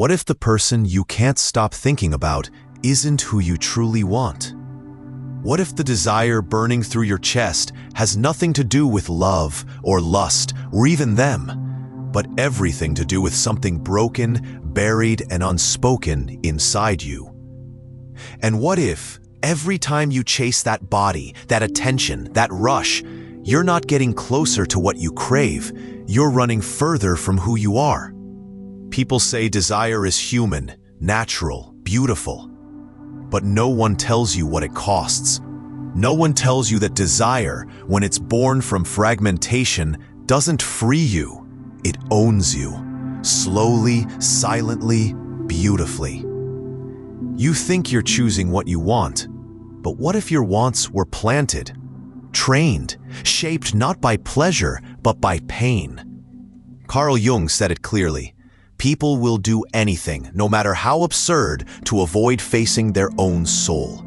What if the person you can't stop thinking about isn't who you truly want? What if the desire burning through your chest has nothing to do with love or lust or even them, but everything to do with something broken, buried, and unspoken inside you? And what if every time you chase that body, that attention, that rush, you're not getting closer to what you crave, you're running further from who you are? People say desire is human, natural, beautiful. But no one tells you what it costs. No one tells you that desire, when it's born from fragmentation, doesn't free you. It owns you. Slowly, silently, beautifully. You think you're choosing what you want, but what if your wants were planted, trained, shaped not by pleasure, but by pain? Carl Jung said it clearly. People will do anything, no matter how absurd, to avoid facing their own soul.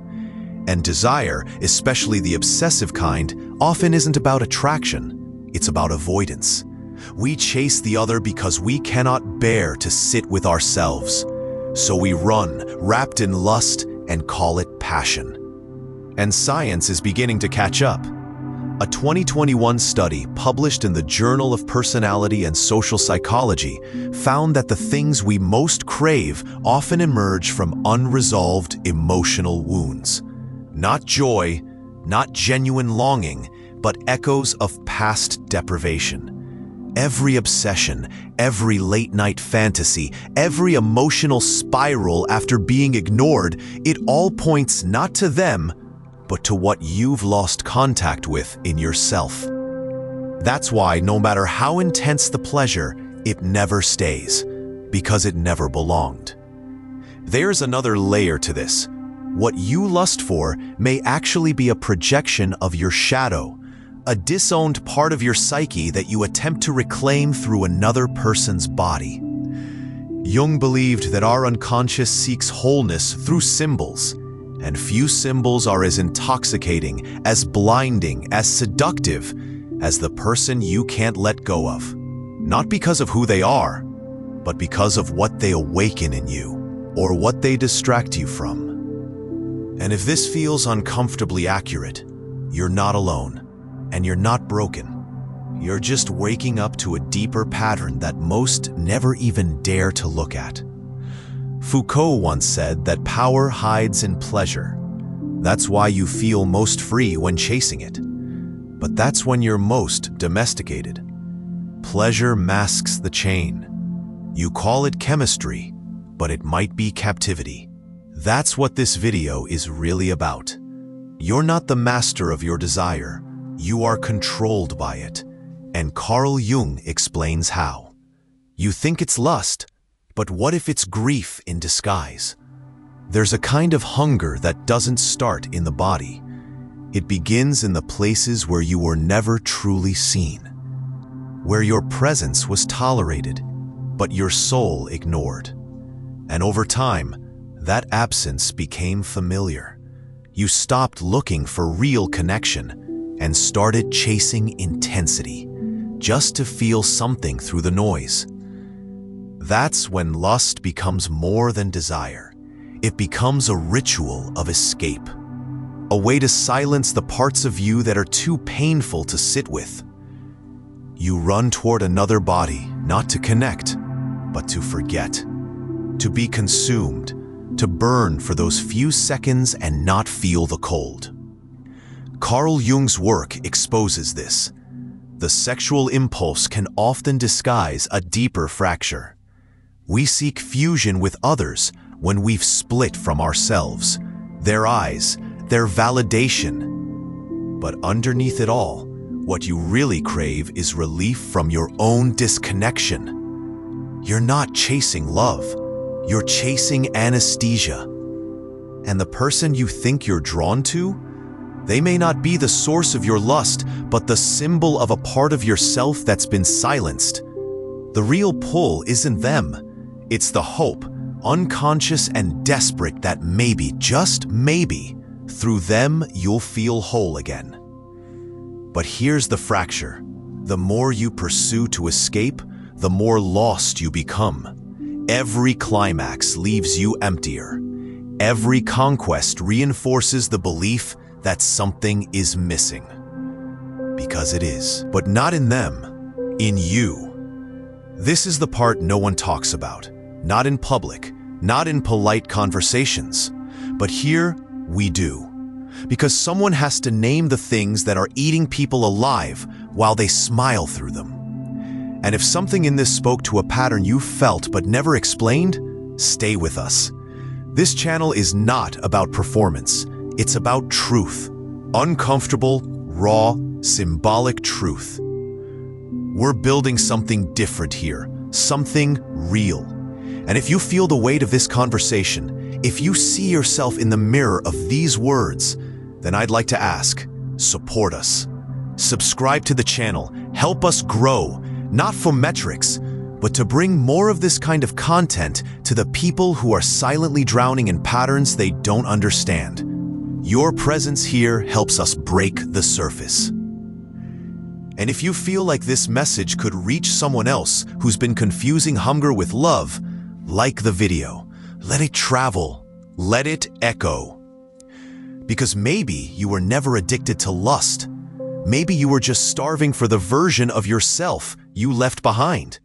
And desire, especially the obsessive kind, often isn't about attraction. It's about avoidance. We chase the other because we cannot bear to sit with ourselves. So we run, wrapped in lust, and call it passion. And science is beginning to catch up. A 2021 study published in the Journal of Personality and Social Psychology found that the things we most crave often emerge from unresolved emotional wounds. Not joy, not genuine longing, but echoes of past deprivation. Every obsession, every late-night fantasy, every emotional spiral after being ignored, it all points not to them, but to what you've lost contact with in yourself. That's why no matter how intense the pleasure, it never stays, because it never belonged. There's another layer to this. What you lust for may actually be a projection of your shadow, a disowned part of your psyche that you attempt to reclaim through another person's body. Jung believed that our unconscious seeks wholeness through symbols, and few symbols are as intoxicating, as blinding, as seductive as the person you can't let go of. Not because of who they are, but because of what they awaken in you, or what they distract you from. And if this feels uncomfortably accurate, you're not alone, and you're not broken. You're just waking up to a deeper pattern that most never even dare to look at. Foucault once said that power hides in pleasure. That's why you feel most free when chasing it. But that's when you're most domesticated. Pleasure masks the chain. You call it chemistry, but it might be captivity. That's what this video is really about. You're not the master of your desire. You are controlled by it. And Carl Jung explains how. You think it's lust, but what if it's grief in disguise? There's a kind of hunger that doesn't start in the body. It begins in the places where you were never truly seen, where your presence was tolerated, but your soul ignored. And over time, that absence became familiar. You stopped looking for real connection and started chasing intensity, just to feel something through the noise. That's when lust becomes more than desire. It becomes a ritual of escape, a way to silence the parts of you that are too painful to sit with. You run toward another body, not to connect, but to forget, to be consumed, to burn for those few seconds and not feel the cold. Carl Jung's work exposes this. The sexual impulse can often disguise a deeper fracture. We seek fusion with others when we've split from ourselves, their eyes, their validation. But underneath it all, what you really crave is relief from your own disconnection. You're not chasing love, you're chasing anesthesia. And the person you think you're drawn to, they may not be the source of your lust, but the symbol of a part of yourself that's been silenced. The real pull isn't them. It's the hope, unconscious and desperate, that maybe, just maybe, through them you'll feel whole again. But here's the fracture. The more you pursue to escape, the more lost you become. Every climax leaves you emptier. Every conquest reinforces the belief that something is missing. Because it is, but not in them, in you. This is the part no one talks about, not in public, not in polite conversations, but here we do. Because someone has to name the things that are eating people alive while they smile through them. And if something in this spoke to a pattern you felt but never explained, stay with us. This channel is not about performance, it's about truth. Uncomfortable, raw, symbolic truth. We're building something different here, something real. And if you feel the weight of this conversation, if you see yourself in the mirror of these words, then I'd like to ask, support us. Subscribe to the channel, help us grow, not for metrics, but to bring more of this kind of content to the people who are silently drowning in patterns they don't understand. Your presence here helps us break the surface. And if you feel like this message could reach someone else who's been confusing hunger with love, like the video. Let it travel. Let it echo. Because maybe you were never addicted to lust. Maybe you were just starving for the version of yourself you left behind.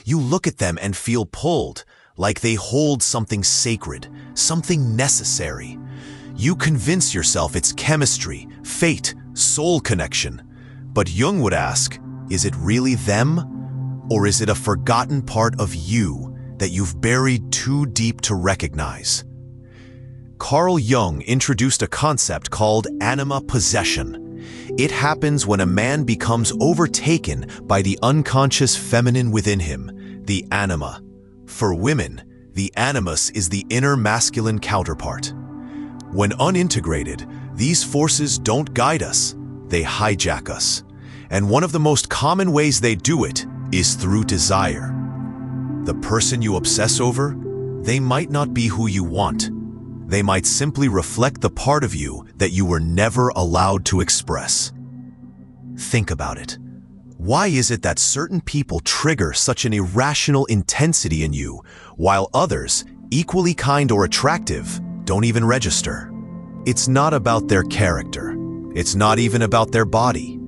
You look at them and feel pulled, like they hold something sacred, something necessary. You convince yourself it's chemistry, fate, soul connection. But Jung would ask, is it really them? Or is it a forgotten part of you that you've buried too deep to recognize? Carl Jung introduced a concept called anima possession. It happens when a man becomes overtaken by the unconscious feminine within him, the anima. For women, the animus is the inner masculine counterpart. When unintegrated, these forces don't guide us, they hijack us. And one of the most common ways they do it is through desire. The person you obsess over, they might not be who you want. They might simply reflect the part of you that you were never allowed to express. Think about it. Why is it that certain people trigger such an irrational intensity in you, while others, equally kind or attractive, don't even register? It's not about their character. It's not even about their body.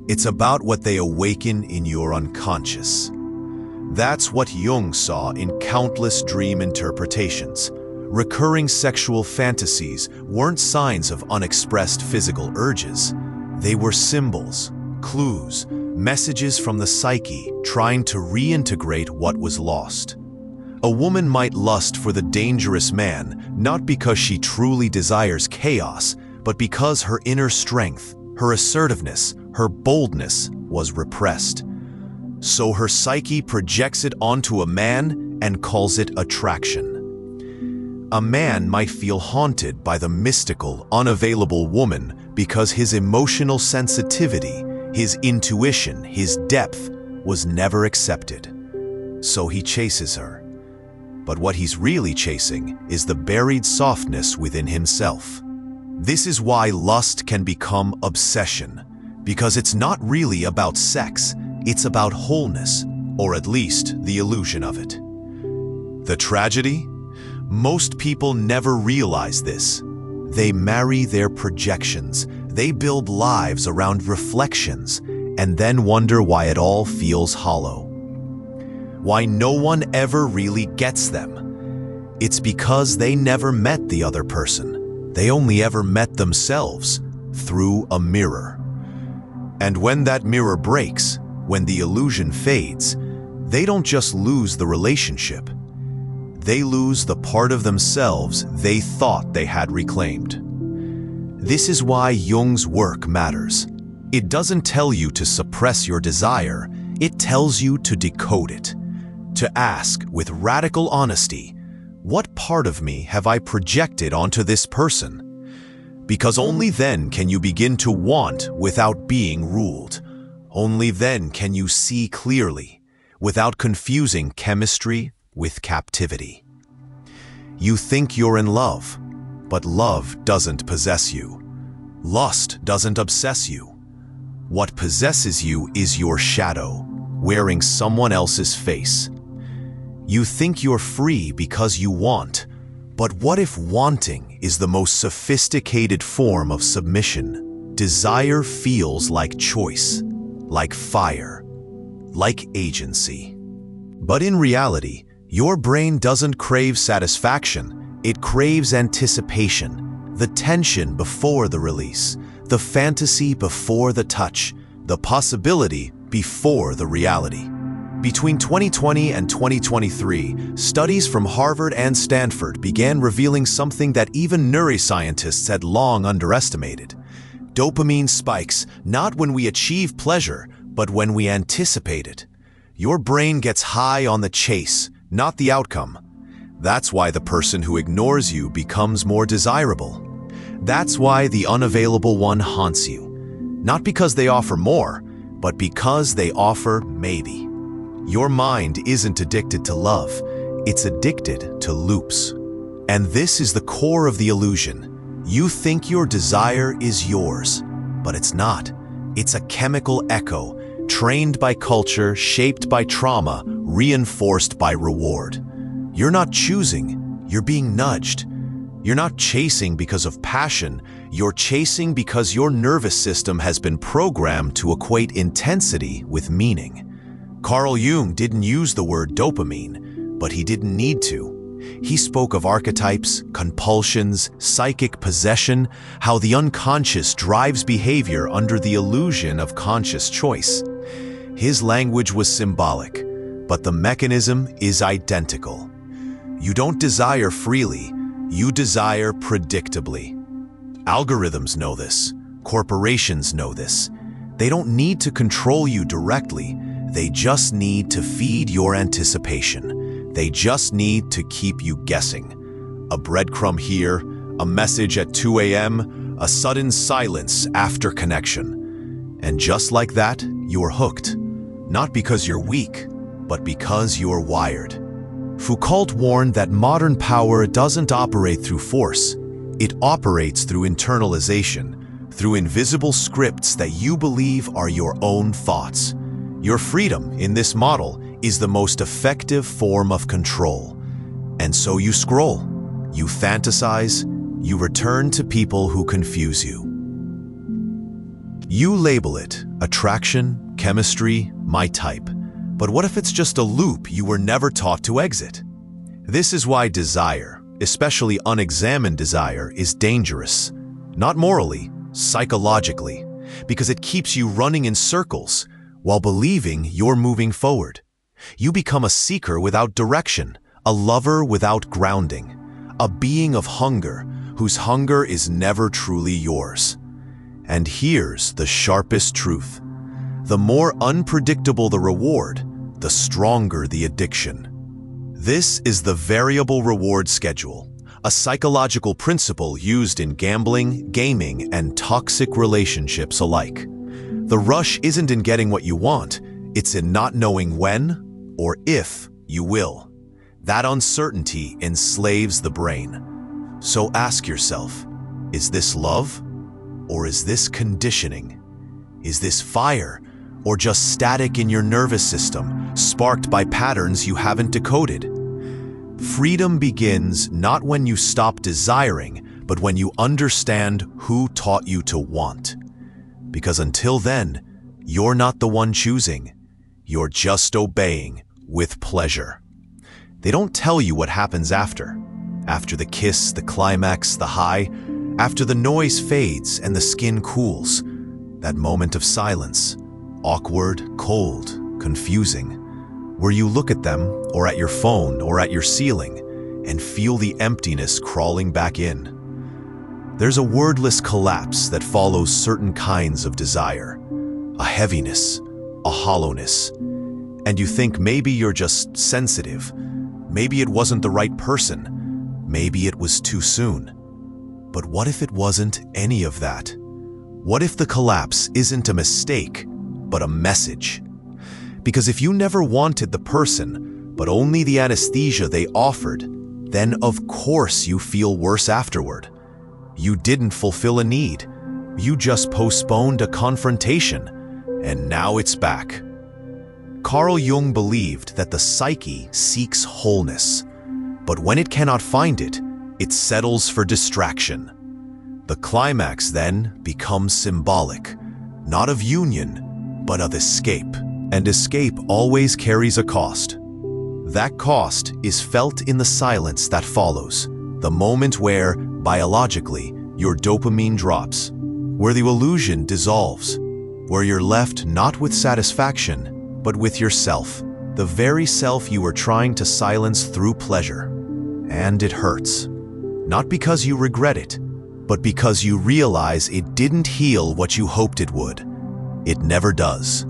It's about what they awaken in your unconscious. That's what Jung saw in countless dream interpretations. Recurring sexual fantasies weren't signs of unexpressed physical urges. They were symbols, clues, messages from the psyche trying to reintegrate what was lost. A woman might lust for the dangerous man not because she truly desires chaos, but because her inner strength, her assertiveness, her boldness was repressed. So her psyche projects it onto a man and calls it attraction. A man might feel haunted by the mystical, unavailable woman because his emotional sensitivity, his intuition, his depth was never accepted. So he chases her. But what he's really chasing is the buried softness within himself. This is why lust can become obsession, because it's not really about sex, it's about wholeness, or at least the illusion of it. The tragedy? Most people never realize this. They marry their projections, they build lives around reflections, and then wonder why it all feels hollow. Why no one ever really gets them. It's because they never met the other person. They only ever met themselves through a mirror. And when that mirror breaks, when the illusion fades, they don't just lose the relationship. They lose the part of themselves they thought they had reclaimed. This is why Jung's work matters. It doesn't tell you to suppress your desire, it tells you to decode it. To ask with radical honesty, what part of me have I projected onto this person? Because only then can you begin to want without being ruled. Only then can you see clearly, without confusing chemistry with captivity. You think you're in love, but love doesn't possess you. Lust doesn't obsess you. What possesses you is your shadow, wearing someone else's face. You think you're free because you want. But what if wanting is the most sophisticated form of submission? Desire feels like choice, like fire, like agency. But in reality, your brain doesn't crave satisfaction, it craves anticipation, the tension before the release, the fantasy before the touch, the possibility before the reality. Between 2020 and 2023, studies from Harvard and Stanford began revealing something that even neuroscientists had long underestimated. Dopamine spikes, not when we achieve pleasure, but when we anticipate it. Your brain gets high on the chase, not the outcome. That's why the person who ignores you becomes more desirable. That's why the unavailable one haunts you. Not because they offer more, but because they offer maybe. Your mind isn't addicted to love, it's addicted to loops. And this is the core of the illusion. You think your desire is yours, but it's not. It's a chemical echo, trained by culture, shaped by trauma, reinforced by reward. You're not choosing, you're being nudged. You're not chasing because of passion, you're chasing because your nervous system has been programmed to equate intensity with meaning. Carl Jung didn't use the word dopamine, but he didn't need to. He spoke of archetypes, compulsions, psychic possession, how the unconscious drives behavior under the illusion of conscious choice. His language was symbolic, but the mechanism is identical. You don't desire freely, you desire predictably. Algorithms know this. Corporations know this. They don't need to control you directly. They just need to feed your anticipation. They just need to keep you guessing. A breadcrumb here, a message at 2 a.m., a sudden silence after connection. And just like that, you're hooked. Not because you're weak, but because you're wired. Foucault warned that modern power doesn't operate through force. It operates through internalization, through invisible scripts that you believe are your own thoughts. Your freedom in this model is the most effective form of control. And so you scroll, you fantasize, you return to people who confuse you. You label it attraction, chemistry, my type. But what if it's just a loop you were never taught to exit? This is why desire, especially unexamined desire, is dangerous. Not morally, psychologically, because it keeps you running in circles while believing you're moving forward. You become a seeker without direction, a lover without grounding, a being of hunger whose hunger is never truly yours. And here's the sharpest truth. The more unpredictable the reward, the stronger the addiction. This is the variable reward schedule, a psychological principle used in gambling, gaming, and toxic relationships alike. The rush isn't in getting what you want, it's in not knowing when or if you will. That uncertainty enslaves the brain. So ask yourself, is this love or is this conditioning? Is this fire or just static in your nervous system, sparked by patterns you haven't decoded? Freedom begins not when you stop desiring, but when you understand who taught you to want. Because until then, you're not the one choosing. You're just obeying with pleasure. They don't tell you what happens after. After the kiss, the climax, the high, after the noise fades and the skin cools. That moment of silence, awkward, cold, confusing, where you look at them or at your phone or at your ceiling and feel the emptiness crawling back in. There's a wordless collapse that follows certain kinds of desire, a heaviness, a hollowness, and you think maybe you're just sensitive, maybe it wasn't the right person, maybe it was too soon. But what if it wasn't any of that? What if the collapse isn't a mistake, but a message? Because if you never wanted the person, but only the anesthesia they offered, then of course you feel worse afterward. You didn't fulfill a need. You just postponed a confrontation, and now it's back. Carl Jung believed that the psyche seeks wholeness, but when it cannot find it, it settles for distraction. The climax then becomes symbolic, not of union, but of escape. And escape always carries a cost. That cost is felt in the silence that follows, the moment where, biologically, your dopamine drops, where the illusion dissolves, where you're left not with satisfaction, but with yourself, the very self you were trying to silence through pleasure. And it hurts. Not because you regret it, but because you realize it didn't heal what you hoped it would. It never does.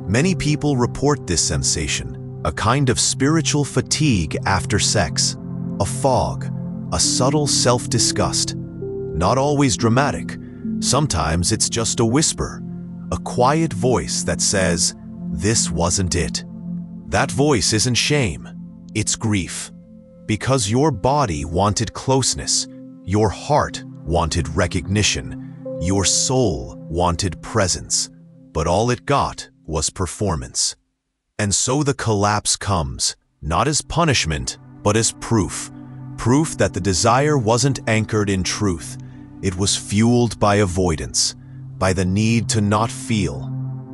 Many people report this sensation, a kind of spiritual fatigue after sex, a fog, a subtle self-disgust. Not always dramatic. Sometimes it's just a whisper, a quiet voice that says, "This wasn't it." That voice isn't shame, it's grief. Because your body wanted closeness, your heart wanted recognition, your soul wanted presence, but all it got was performance. And so the collapse comes, not as punishment, but as proof. Proof that the desire wasn't anchored in truth. It was fueled by avoidance, by the need to not feel.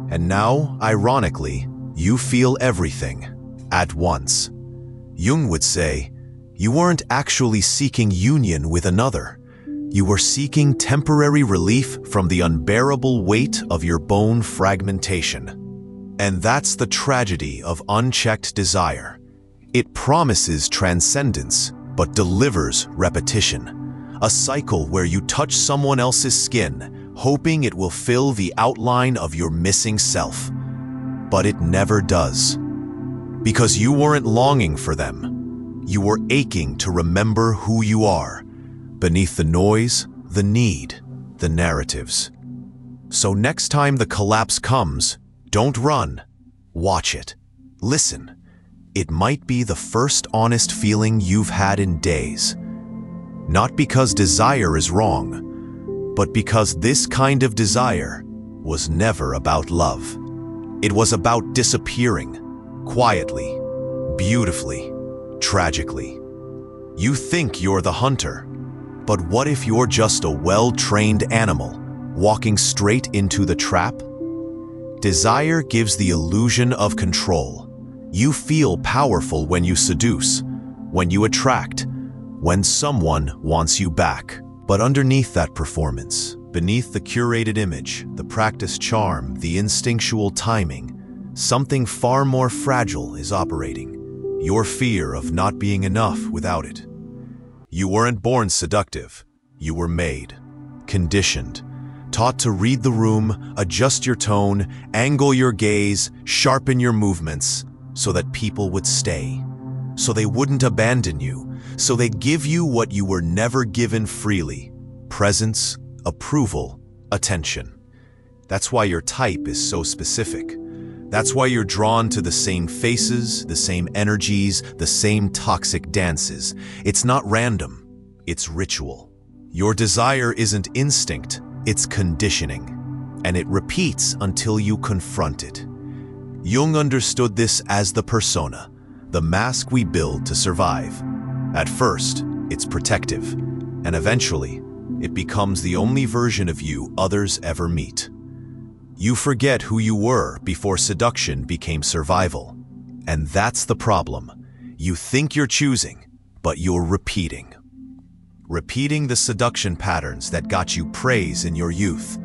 And now, ironically, you feel everything, at once. Jung would say, you weren't actually seeking union with another. You were seeking temporary relief from the unbearable weight of your bone fragmentation. And that's the tragedy of unchecked desire. It promises transcendence, but delivers repetition. A cycle where you touch someone else's skin, hoping it will fill the outline of your missing self. But it never does. Because you weren't longing for them. You were aching to remember who you are, beneath the noise, the need, the narratives. So next time the collapse comes, don't run. Watch it. Listen. It might be the first honest feeling you've had in days. Not because desire is wrong, but because this kind of desire was never about love. It was about disappearing, quietly, beautifully, tragically. You think you're the hunter, but what if you're just a well-trained animal walking straight into the trap? Desire gives the illusion of control. You feel powerful when you seduce, when you attract, when someone wants you back. But underneath that performance, beneath the curated image, the practiced charm, the instinctual timing, something far more fragile is operating. Your fear of not being enough without it. You weren't born seductive. You were made, conditioned, taught to read the room, adjust your tone, angle your gaze, sharpen your movements, so that people would stay, so they wouldn't abandon you, so they'd give you what you were never given freely: presence, approval, attention. That's why your type is so specific. That's why you're drawn to the same faces, the same energies, the same toxic dances. It's not random, it's ritual. Your desire isn't instinct, it's conditioning, and it repeats until you confront it. Jung understood this as the persona, the mask we build to survive. At first, it's protective, and eventually, it becomes the only version of you others ever meet. You forget who you were before seduction became survival. And that's the problem. You think you're choosing, but you're repeating. Repeating the seduction patterns that got you praise in your youth.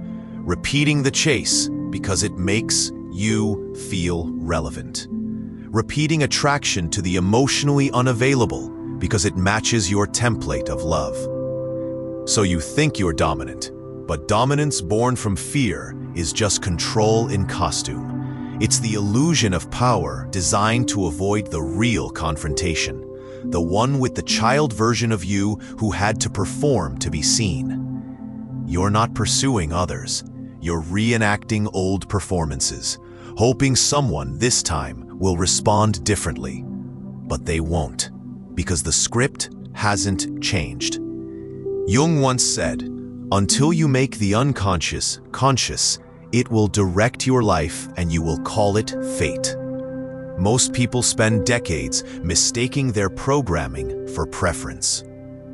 Repeating the chase because it makes you feel relevant. Repeating attraction to the emotionally unavailable because it matches your template of love. So you think you're dominant, but dominance born from fear is just control in costume. It's the illusion of power designed to avoid the real confrontation, the one with the child version of you who had to perform to be seen. You're not pursuing others. You're reenacting old performances, hoping someone this time will respond differently. But they won't, because the script hasn't changed. Jung once said, "Until you make the unconscious conscious, it will direct your life and you will call it fate." Most people spend decades mistaking their programming for preference.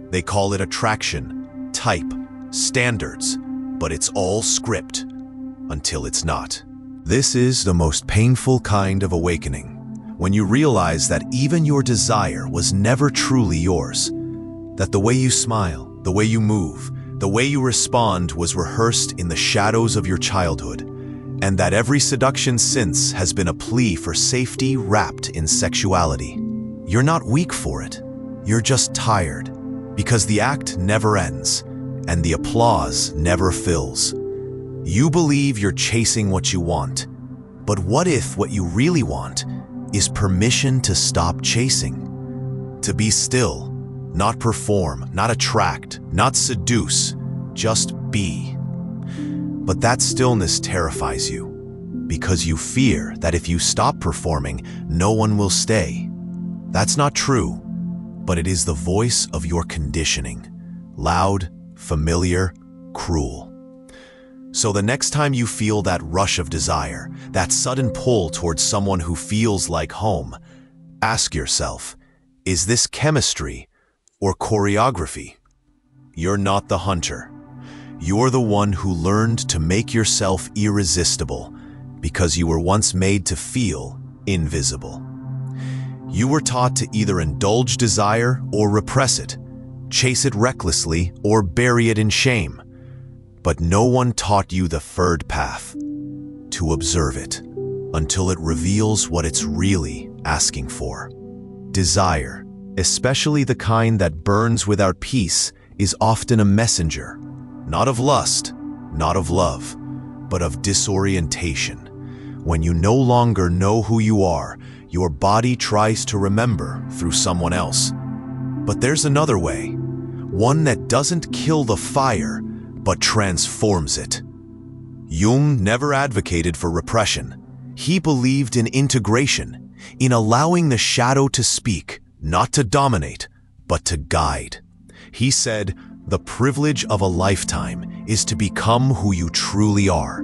They call it attraction, type, standards, but it's all script until it's not. This is the most painful kind of awakening, when you realize that even your desire was never truly yours, that the way you smile, the way you move, the way you respond was rehearsed in the shadows of your childhood, and that every seduction since has been a plea for safety wrapped in sexuality. You're not weak for it. You're just tired, because the act never ends, and the applause never fills. You believe you're chasing what you want, but what if what you really want is permission to stop chasing? To be still, not perform, not attract, not seduce, just be. But that stillness terrifies you, because you fear that if you stop performing, no one will stay. That's not true, but it is the voice of your conditioning, loud, familiar, cruel. So the next time you feel that rush of desire, that sudden pull towards someone who feels like home, ask yourself, is this chemistry or choreography? You're not the hunter. You're the one who learned to make yourself irresistible because you were once made to feel invisible. You were taught to either indulge desire or repress it, chase it recklessly or bury it in shame. But no one taught you the third path, to observe it until it reveals what it's really asking for. Desire, especially the kind that burns without peace, is often a messenger, not of lust, not of love, but of disorientation. When you no longer know who you are, your body tries to remember through someone else. But there's another way, one that doesn't kill the fire, but transforms it. Jung never advocated for repression. He believed in integration, in allowing the shadow to speak, not to dominate, but to guide. He said, the privilege of a lifetime is to become who you truly are.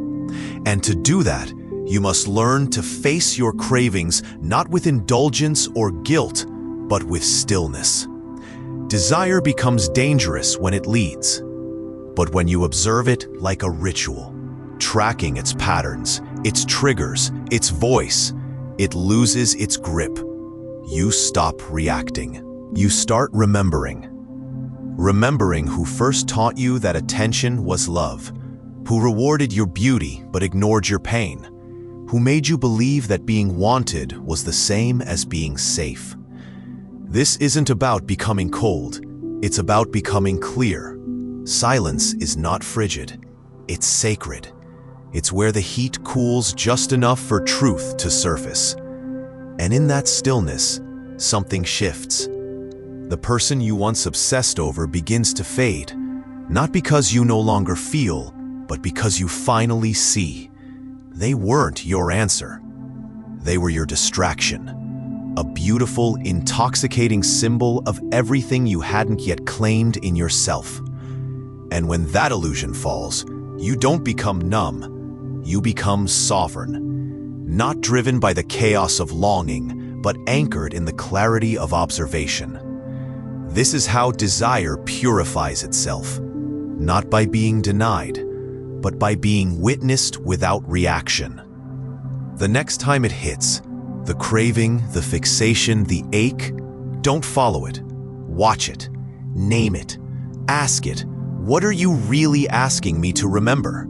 And to do that, you must learn to face your cravings not with indulgence or guilt, but with stillness. Desire becomes dangerous when it leads. But when you observe it like a ritual, tracking its patterns, its triggers, its voice, it loses its grip. You stop reacting. You start remembering. Remembering who first taught you that attention was love, who rewarded your beauty but ignored your pain, who made you believe that being wanted was the same as being safe. This isn't about becoming cold. It's about becoming clear. Silence is not frigid. It's sacred. It's where the heat cools just enough for truth to surface. And in that stillness, something shifts. The person you once obsessed over begins to fade, not because you no longer feel, but because you finally see. They weren't your answer. They were your distraction. A beautiful, intoxicating symbol of everything you hadn't yet claimed in yourself. And when that illusion falls, you don't become numb. You become sovereign. Not driven by the chaos of longing, but anchored in the clarity of observation. This is how desire purifies itself. Not by being denied, but by being witnessed without reaction. The next time it hits, the craving, the fixation, the ache, don't follow it. Watch it. Name it. Ask it. What are you really asking me to remember?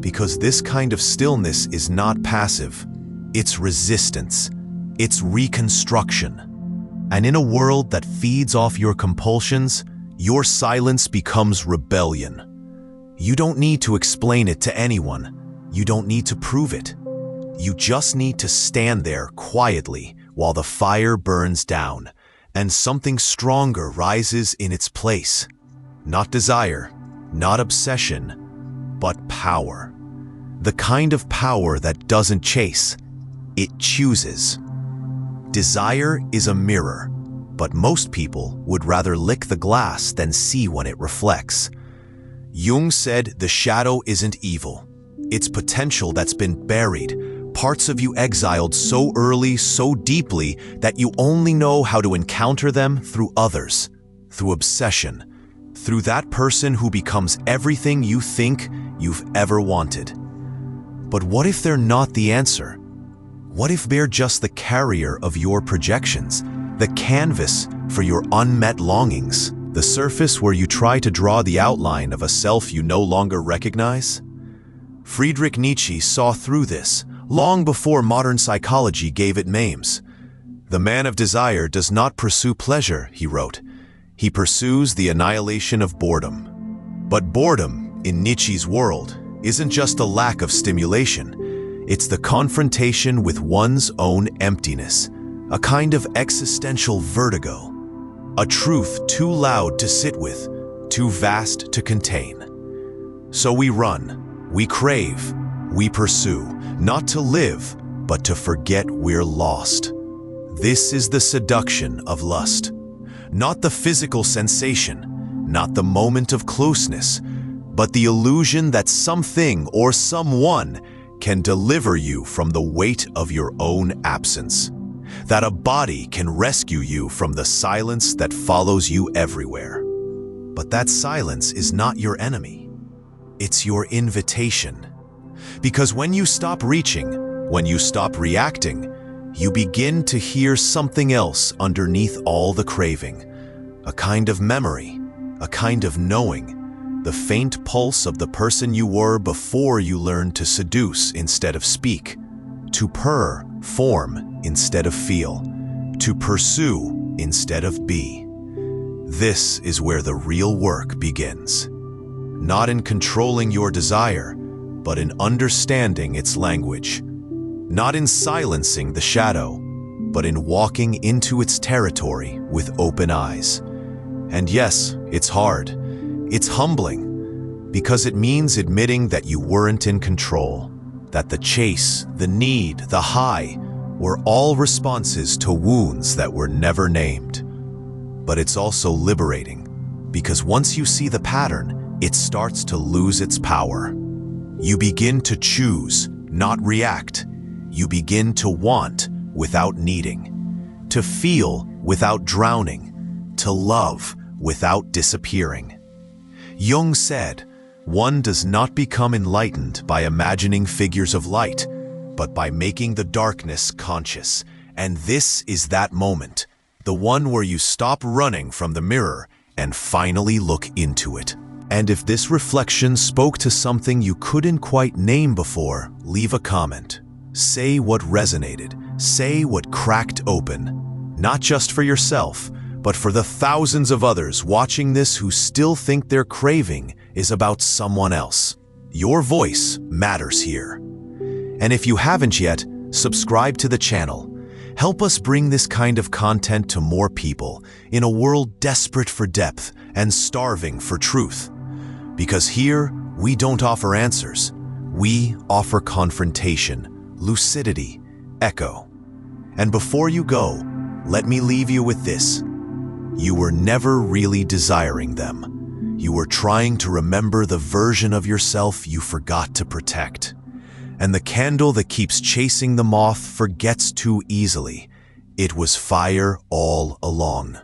Because this kind of stillness is not passive. It's resistance. It's reconstruction. And in a world that feeds off your compulsions, your silence becomes rebellion. You don't need to explain it to anyone. You don't need to prove it. You just need to stand there quietly while the fire burns down and something stronger rises in its place. Not desire, not obsession, but power. The kind of power that doesn't chase, it chooses. Desire is a mirror, but most people would rather lick the glass than see when it reflects. Jung said the shadow isn't evil. It's potential that's been buried, parts of you exiled so early, so deeply, that you only know how to encounter them through others, through obsession, through that person who becomes everything you think you've ever wanted. But what if they're not the answer? What if they're just the carrier of your projections, the canvas for your unmet longings, the surface where you try to draw the outline of a self you no longer recognize? Friedrich Nietzsche saw through this long before modern psychology gave it names. "The man of desire does not pursue pleasure," he wrote. "He pursues the annihilation of boredom." But boredom, in Nietzsche's world, isn't just a lack of stimulation. It's the confrontation with one's own emptiness, a kind of existential vertigo, a truth too loud to sit with, too vast to contain. So we run, we crave, we pursue, not to live, but to forget we're lost. This is the seduction of lust. Not the physical sensation, not the moment of closeness, but the illusion that something or someone can deliver you from the weight of your own absence. That a body can rescue you from the silence that follows you everywhere. But that silence is not your enemy. It's your invitation. Because when you stop reaching, when you stop reacting, you begin to hear something else underneath all the craving. A kind of memory, a kind of knowing, the faint pulse of the person you were before you learned to seduce instead of speak, to purr, form instead of feel, to pursue instead of be. This is where the real work begins. Not in controlling your desire, but in understanding its language. Not in silencing the shadow, but in walking into its territory with open eyes. And yes, it's hard. It's humbling, because it means admitting that you weren't in control, that the chase, the need, the high were all responses to wounds that were never named. But it's also liberating, because once you see the pattern, it starts to lose its power. You begin to choose, not react. You begin to want without needing, to feel without drowning, to love without disappearing. Jung said, "One does not become enlightened by imagining figures of light, but by making the darkness conscious." And this is that moment, the one where you stop running from the mirror and finally look into it. And if this reflection spoke to something you couldn't quite name before, leave a comment. Say what resonated. Say what cracked open. Not just for yourself, but for the thousands of others watching this who still think their craving is about someone else. Your voice matters here. And if you haven't yet, subscribe to the channel. Help us bring this kind of content to more people in a world desperate for depth and starving for truth. Because here, we don't offer answers. We offer confrontation, lucidity, echo. And before you go, let me leave you with this. You were never really desiring them. You were trying to remember the version of yourself you forgot to protect. And the candle that keeps chasing the moth forgets too easily. It was fire all along.